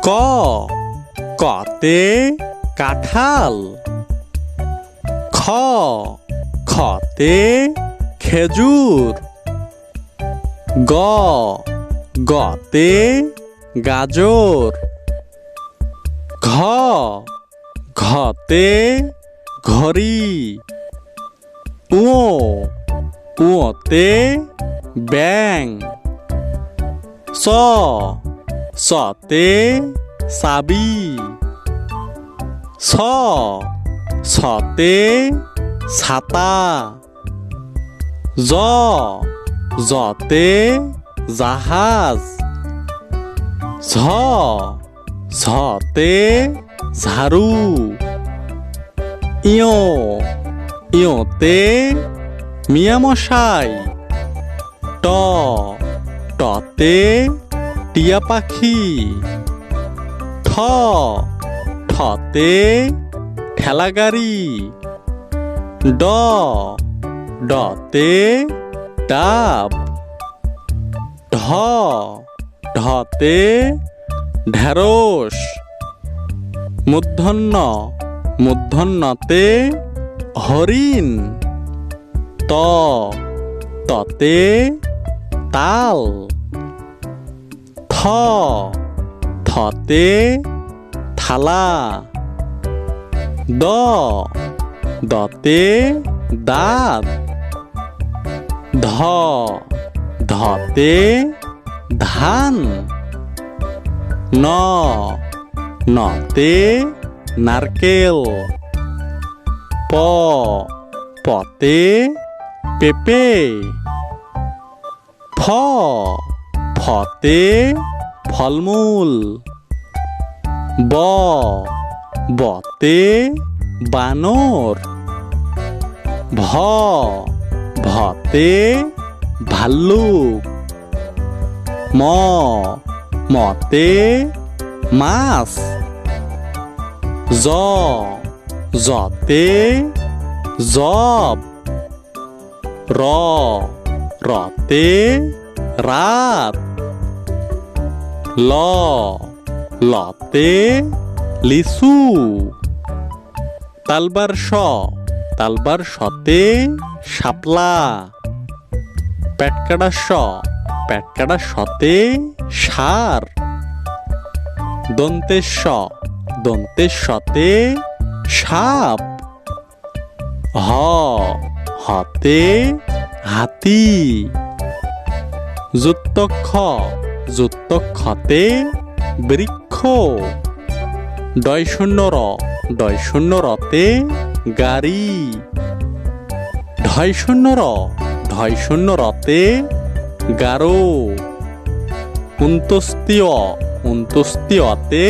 ক কতে কাঁঠাল। খ খতে খেজুর। গ গতে গাজর। ঘ ঘতে ঘড়ি। উ উতে ব্যাঙ। স সতে চাবি। ছ ছতে ছাতা। জ জতে জাহাজ। ঝ ঝতে ঝাড়ু। ইয় ইয়তে মিয়ামশাই। ট টতে টিয়া পাখি। ঠ ঠতে ঠেলাগাড়ি। ড ডতে ডাব। ঢ ঢতে ঢেঁড়স। মূর্ধন্য মূর্ধন্যতে হরিণ। ত ততে তাল। থ থতে থালা। দ দতে দাঁত। ধ ধতে ধান। ন নতে নারকেল। প পতে পেঁপে। ফ ফতে ফলমূল। ব বতে বানর। ভ ভতে ভাল্লুক। ম মতে মাছ। জ জতে জব। র রতে রাত। ল লতে লিচু। তালবার স তালবার সতে শাপলা। পেটকাটা স পেটকাটা সতে ষাঁড়। দন্তের স দন্তের সতে সাপ। হ হতে হাতি। যুক্তক্ষ যুক্তক্ষতে বৃক্ষ। ডয় শূন্য র ডয় শূন্য রতে গাড়ি। ঢয় শূন্য র ঢয় শূন্য রতে গারো। উন্তস্তীয় উন্তস্তীয়তে